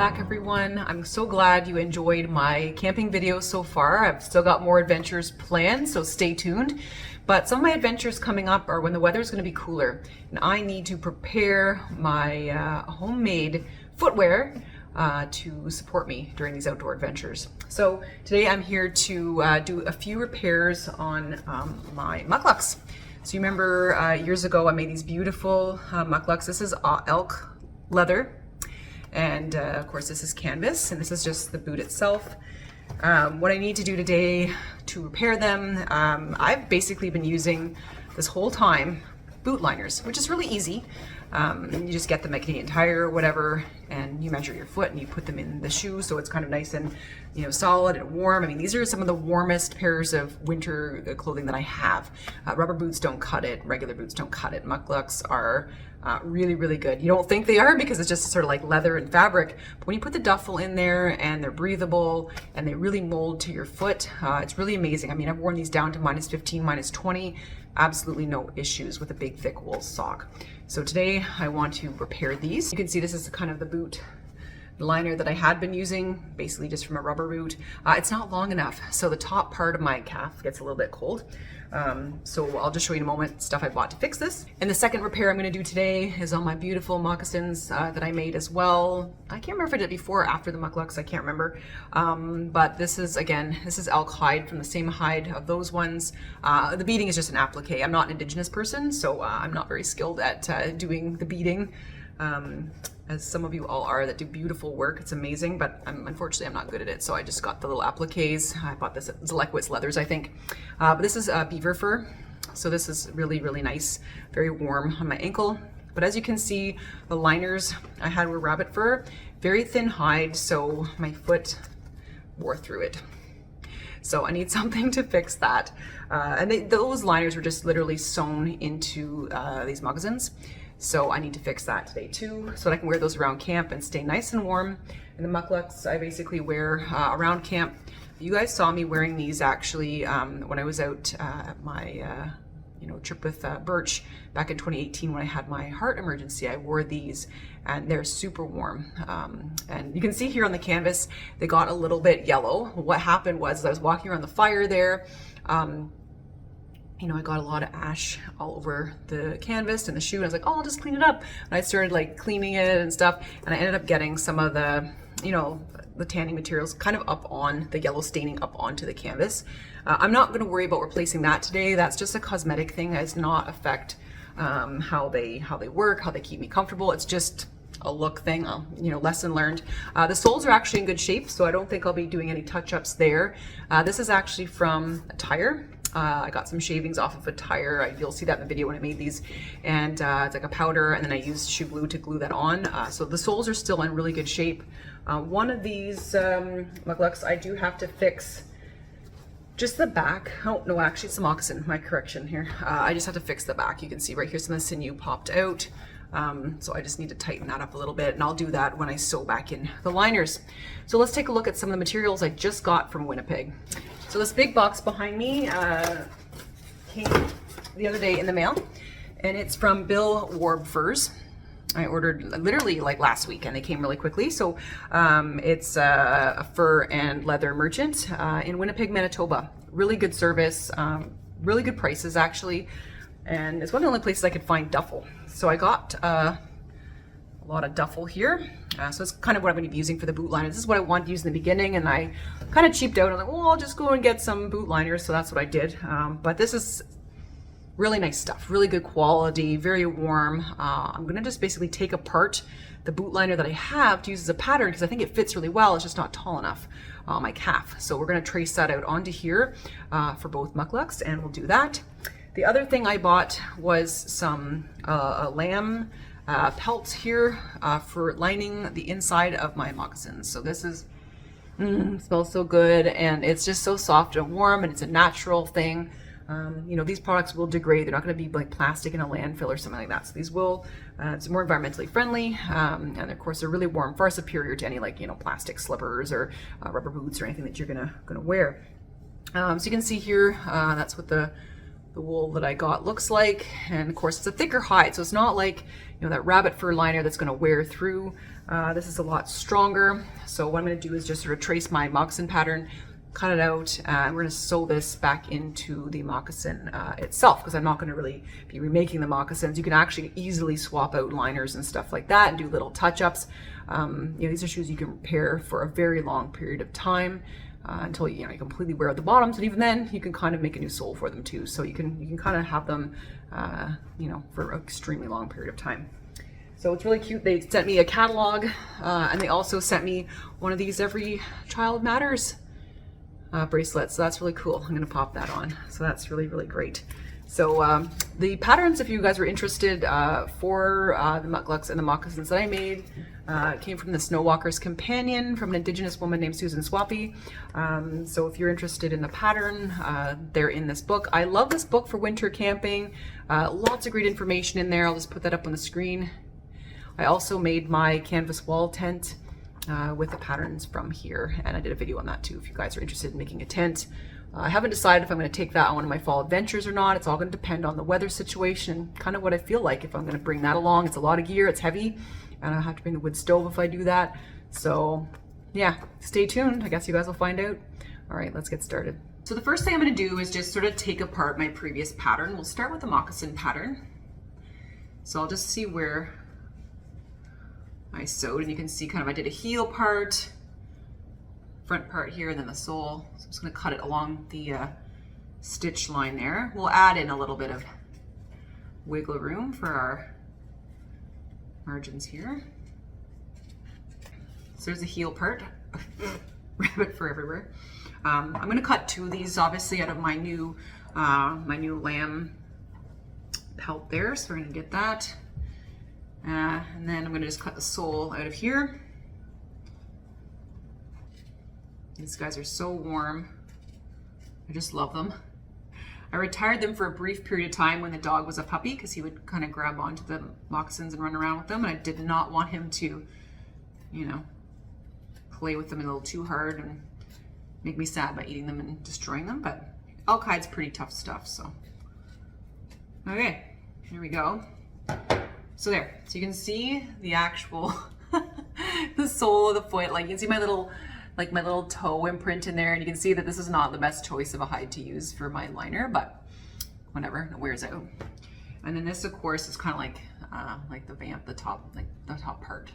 back, everyone. I'm so glad you enjoyed my camping videos so far. I've still got more adventures planned, so stay tuned. But some of my adventures coming up are when the weather is going to be cooler and I need to prepare my homemade footwear to support me during these outdoor adventures. So today I'm here to do a few repairs on my mukluks. So you remember years ago I made these beautiful mukluks. This is elk leather, and of course this is canvas, and this is just the boot itself. What I need to do today to repair them, I've basically been using this whole time boot liners, which is really easy. You just get them at Canadian Tire or whatever, and you measure your foot and you put them in the shoe so it's kind of nice and solid and warm. I mean, these are some of the warmest pairs of winter clothing that I have. Rubber boots don't cut it, regular boots don't cut it. Mukluks are really, really good. You don't think they are because it's just sort of like leather and fabric, but when you put the duffel in there and they're breathable and they really mold to your foot, it's really amazing. I mean, I've worn these down to -15, -20, absolutely no issues with a big thick wool sock. So today I want to repair these. You can see this is kind of the boot liner that I had been using, basically just from a rubber boot. It's not long enough, so the top part of my calf gets a little bit cold. So I'll just show you in a moment stuff I bought to fix this. And the second repair I'm going to do today is on my beautiful moccasins that I made as well. I can't remember if I did it before or after the mukluks, I can't remember. But this is, again, this is elk hide from the same hide of those ones. The beading is just an applique. I'm not an indigenous person, so I'm not very skilled at doing the beading. As some of you all are that do beautiful work. It's amazing, but unfortunately I'm not good at it. So I just got the little appliques. I bought this at Zelekwitz Leathers, I think. But this is beaver fur. So this is really, really nice. Very warm on my ankle. But as you can see, the liners I had were rabbit fur, very thin hide. So my foot wore through it. So I need something to fix that. And those liners were just literally sewn into these moccasins. So I need to fix that today too, so that I can wear those around camp and stay nice and warm. And the mukluks I basically wear around camp. You guys saw me wearing these actually when I was out at my trip with Birch back in 2018 when I had my heart emergency. I wore these and they're super warm. And you can see here on the canvas, they got a little bit yellow. What happened was I was walking around the fire there. I got a lot of ash all over the canvas and the shoe, and I was like, oh, I'll just clean it up. And I started like cleaning it and stuff, and I ended up getting some of the, the tanning materials kind of up on the yellow staining up onto the canvas. I'm not going to worry about replacing that today. That's just a cosmetic thing. It does not affect how they work, how they keep me comfortable. It's just a look thing, lesson learned. The soles are actually in good shape, so I don't think I'll be doing any touch-ups there. This is actually from a tire. I got some shavings off of a tire. You'll see that in the video when I made these. And it's like a powder, and then I used shoe glue to glue that on. So the soles are still in really good shape. One of these mukluks, I do have to fix just the back. Oh, no, actually it's the moccasin, my correction here. I just have to fix the back. You can see right here some of the sinew popped out. So I just need to tighten that up a little bit, and I'll do that when I sew back in the liners. So let's take a look at some of the materials I just got from Winnipeg. So this big box behind me came the other day in the mail, and it's from Bill Warb Furs. I ordered literally like last week, and they came really quickly. So it's a fur and leather merchant in Winnipeg, Manitoba. Really good service, really good prices actually, and it's one of the only places I could find duffel. So I got a lot of duffel here. So it's kind of what I'm going to be using for the boot liners. This is what I wanted to use in the beginning, and I kind of cheaped out. I was like, well, I'll just go and get some boot liners. So that's what I did. But this is really nice stuff, really good quality, very warm. I'm going to just basically take apart the boot liner that I have to use as a pattern because I think it fits really well. It's just not tall enough on my calf. So we're going to trace that out onto here for both mukluks, and we'll do that. The other thing I bought was some lamb pelts here for lining the inside of my moccasins. So this is, smells so good, and it's just so soft and warm, and it's a natural thing. These products will degrade. They're not going to be like plastic in a landfill or something like that. So these will, it's more environmentally friendly, and of course they're really warm, far superior to any plastic slippers or rubber boots or anything that you're gonna wear. So you can see here, that's what the the wool that I got looks like. And of course it's a thicker hide, so it's not like, you know, that rabbit fur liner that's gonna wear through. This is a lot stronger. So what I'm gonna do is just sort of trace my moccasin pattern, cut it out, and we're gonna sew this back into the moccasin itself, because I'm not gonna really be remaking the moccasins. You can actually easily swap out liners and stuff like that and do little touch-ups. You know, these are shoes you can repair for a very long period of time. Until you completely wear out the bottoms, and even then you can kind of make a new sole for them too. So you can kind of have them, you know, for an extremely long period of time. So it's really cute. They sent me a catalog, and they also sent me one of these Every Child Matters bracelets. So that's really cool. I'm gonna pop that on. So that's really, really great. So the patterns, if you guys were interested, for the mukluks and the moccasins that I made, came from the Snow Walker's Companion from an Indigenous woman named Susan Swappy. So if you're interested in the pattern, they're in this book. I love this book for winter camping. Lots of great information in there. I'll just put that up on the screen. I also made my canvas wall tent with the patterns from here, and I did a video on that too if you guys are interested in making a tent. I haven't decided if I'm going to take that on one of my fall adventures or not. It's all going to depend on the weather situation, kind of what I feel like if I'm going to bring that along. It's a lot of gear, it's heavy, and I'll have to bring the wood stove if I do that. So yeah, stay tuned. I guess you guys will find out. All right, let's get started. So the first thing I'm going to do is just sort of take apart my previous pattern. We'll start with the moccasin pattern. So I'll just see where I sewed, and you can see kind of I did a heel part, front part here, and then the sole. So I'm just going to cut it along the stitch line there. We'll add in a little bit of wiggle room for our margins here. So there's the heel part. Rabbit fur everywhere. I'm going to cut two of these, obviously, out of my new lamb pelt there. So we're going to get that. And then I'm going to just cut the sole out of here. These guys are so warm. I just love them. I retired them for a brief period of time when the dog was a puppy, because he would kind of grab onto the moccasins and run around with them, and I did not want him to, you know, play with them a little too hard and make me sad by eating them and destroying them. But elk hide's pretty tough stuff, so. Okay, here we go. So there, so you can see the actual, the sole of the foot. Like you can see my little toe imprint in there, and you can see that this is not the best choice of a hide to use for my liner, but whatever, it wears out. And then this, of course, is kind of like the vamp, the top part.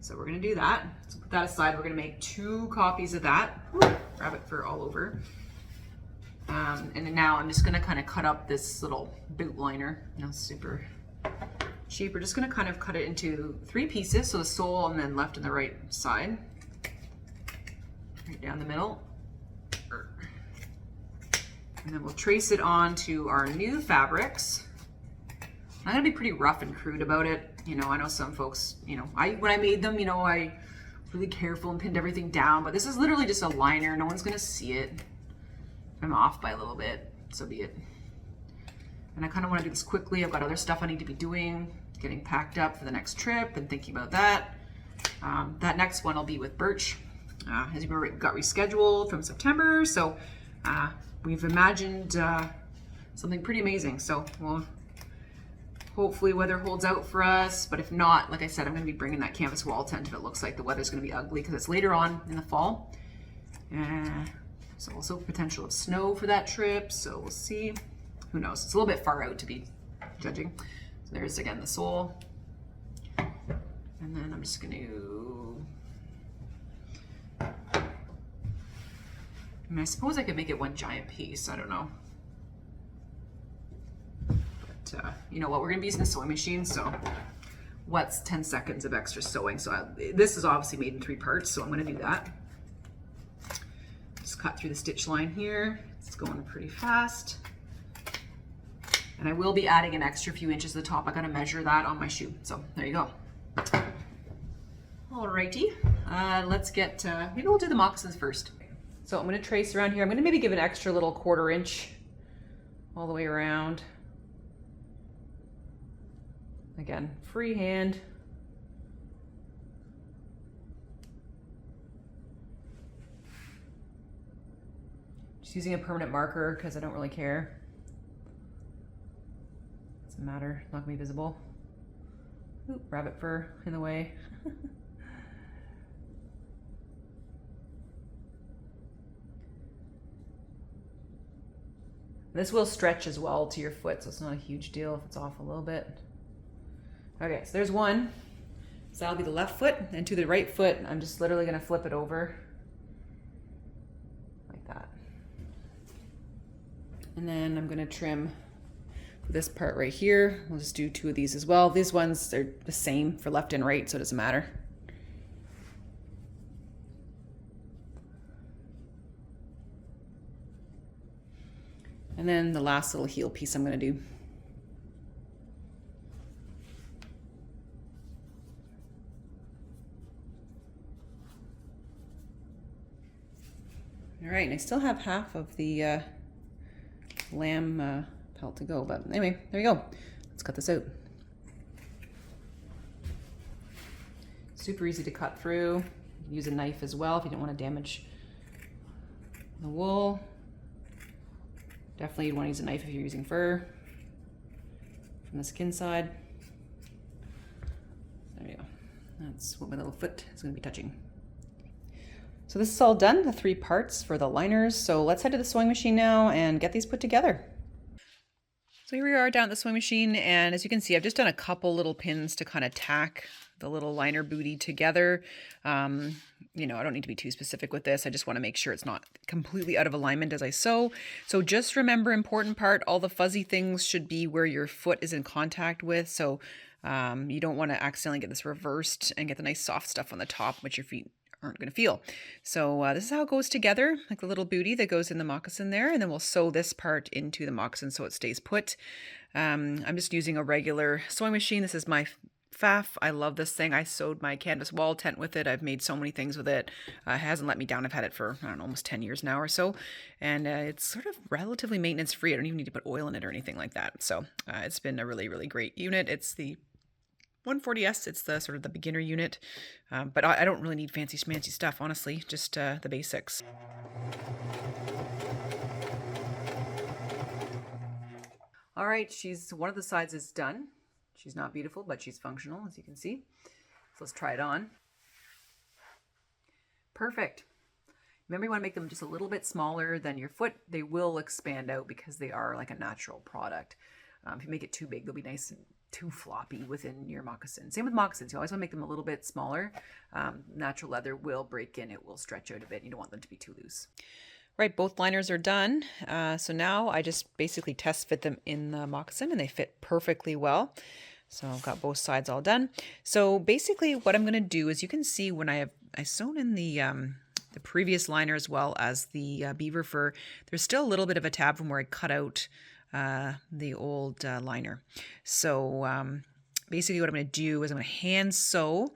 So we're gonna do that. So put that aside. We're gonna make 2 copies of that. Rabbit fur all over. And then now I'm just gonna kind of cut up this little boot liner. You know, super cheap. We're just gonna kind of cut it into 3 pieces. So the sole and then left and the right side. Right down the middle. And then we'll trace it onto our new fabrics. I'm gonna be pretty rough and crude about it. You know, I know some folks, you know, when I made them, you know, I was really careful and pinned everything down, but this is literally just a liner. No one's gonna see it. If I'm off by a little bit, so be it. And I kind of want to do this quickly. I've got other stuff I need to be doing, getting packed up for the next trip and thinking about that. That next one will be with Birch. As you remember, it got rescheduled from September, so we've imagined something pretty amazing. So we'll hopefully weather holds out for us, but if not, like I said, I'm going to be bringing that canvas wall tent if it looks like the weather's going to be ugly, because it's later on in the fall. So also potential of snow for that trip, so we'll see. Who knows? It's a little bit far out to be judging. So there's again the sole. And then I'm just going to, I suppose I could make it one giant piece. I don't know. But you know what? We're going to be using the sewing machine, so what's 10 seconds of extra sewing? So this is obviously made in 3 parts, so I'm going to do that. Just cut through the stitch line here. It's going pretty fast. And I will be adding an extra few inches to the top. I got to measure that on my shoe. So there you go. Alrighty, let's get, maybe we'll do the moccasins first. So I'm going to trace around here. I'm going to maybe give an extra little 1/4 inch all the way around. Again, freehand. Just using a permanent marker because I don't really care. Doesn't matter, not gonna be visible. Oop, rabbit fur in the way. This will stretch as well to your foot, so it's not a huge deal if it's off a little bit. Okay, so there's one. So that'll be the left foot, and to the right foot, I'm just literally gonna flip it over like that. And then I'm gonna trim this part right here. We'll just do 2 of these as well. These ones, they're the same for left and right, so it doesn't matter. And then the last little heel piece I'm gonna do. All right, and I still have half of the lamb pelt to go, but anyway, there you go. Let's cut this out. Super easy to cut through. You can use a knife as well if you don't want to damage the wool. Definitely you'd want to use a knife if you're using fur from the skin side. There you go. That's what my little foot is going to be touching. So this is all done, the 3 parts for the liners. So let's head to the sewing machine now and get these put together. So here we are down at the sewing machine, and as you can see, I've just done a couple little pins to kind of tack the little liner booty together. You know, I don't need to be too specific with this. I just want to make sure it's not completely out of alignment as I sew. So just remember, important part, all the fuzzy things should be where your foot is in contact with. So you don't want to accidentally get this reversed and get the nice soft stuff on the top, which your feet aren't going to feel. So this is how it goes together, like the little booty that goes in the moccasin there, and then we'll sew this part into the moccasin so it stays put. I'm just using a regular sewing machine. This is my Pfaff. I love this thing. I sewed my canvas wall tent with it. I've made so many things with it. It hasn't let me down. I've had it for, I don't know, almost 10 years now or so, and it's sort of relatively maintenance free. I don't even need to put oil in it or anything like that. So it's been a really, really great unit. It's the 140S, it's the sort of the beginner unit, but I don't really need fancy schmancy stuff, honestly, just the basics. All right, one of the sides is done. She's not beautiful, but she's functional, as you can see. So let's try it on. Perfect. Remember, you want to make them just a little bit smaller than your foot. They will expand out because they are like a natural product. If you make it too big, they'll be nice and too floppy within your moccasin. Same with moccasins. You always want to make them a little bit smaller. Natural leather will break in. It will stretch out a bit. You don't want them to be too loose. Right, both liners are done. So now I just basically test fit them in the moccasin, and they fit perfectly well. So I've got both sides all done. So basically what I'm going to do is, you can see when I sewn in the previous liner as well as the beaver fur, there's still a little bit of a tab from where I cut out the old liner. So basically what I'm going to do is I'm going to hand sew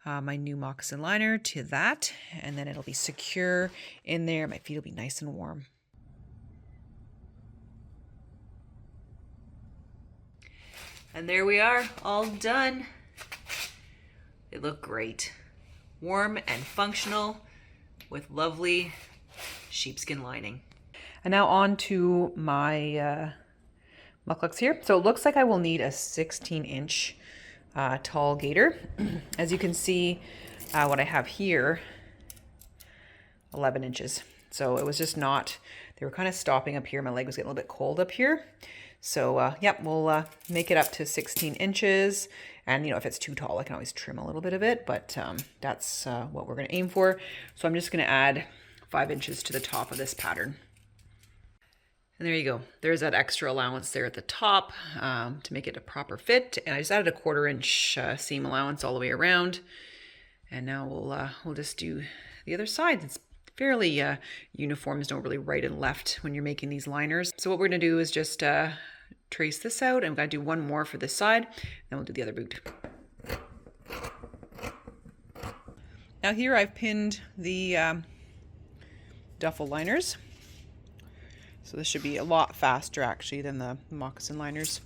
my new moccasin liner to that, and then it'll be secure in there. My feet will be nice and warm. And there we are, all done. They look great. Warm and functional with lovely sheepskin lining. And now on to my mukluks here. So it looks like I will need a 16-inch tall gaiter. As you can see, what I have here, 11 inches. So it was just not, they were kind of stopping up here. My leg was getting a little bit cold up here. So yep, we'll make it up to 16 inches. And you know, if it's too tall, I can always trim a little bit of it, but that's what we're gonna aim for. So I'm just gonna add 5 inches to the top of this pattern. And there you go. There's that extra allowance there at the top to make it a proper fit. And I just added a 1/4 inch seam allowance all the way around. And now we'll just do the other side. It's fairly uniform. There's no really right and left when you're making these liners. So what we're gonna do is just trace this out. I'm gonna do one more for this side, then we'll do the other boot. Now here I've pinned the duffel liners. So this should be a lot faster actually than the moccasin liners.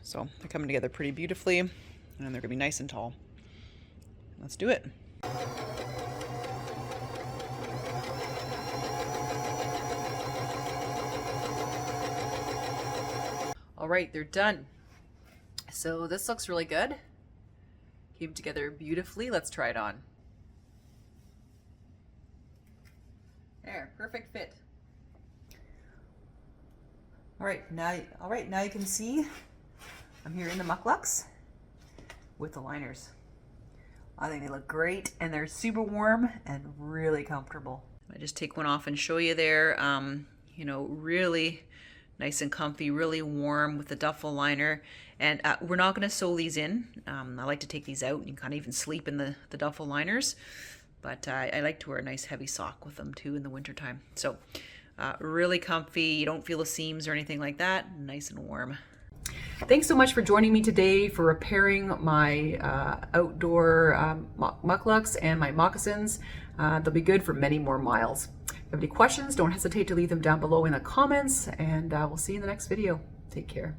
So they're coming together pretty beautifully, and they're gonna be nice and tall. Let's do it. All right, they're done. So this looks really good. Came together beautifully. Let's try it on. There, perfect fit. All right, now you can see I'm here in the mukluks with the liners. I think they look great and they're super warm and really comfortable. I just take one off and show you there. You know, really nice and comfy, really warm with the duffel liner. And we're not going to sew these in. I like to take these out and you can kind of even sleep in the duffel liners. But I like to wear a nice heavy sock with them too in the wintertime. So really comfy. You don't feel the seams or anything like that. Nice and warm. Thanks so much for joining me today for repairing my outdoor mukluks and my moccasins. They'll be good for many more miles. If you have any questions, don't hesitate to leave them down below in the comments, and we'll see you in the next video. Take care.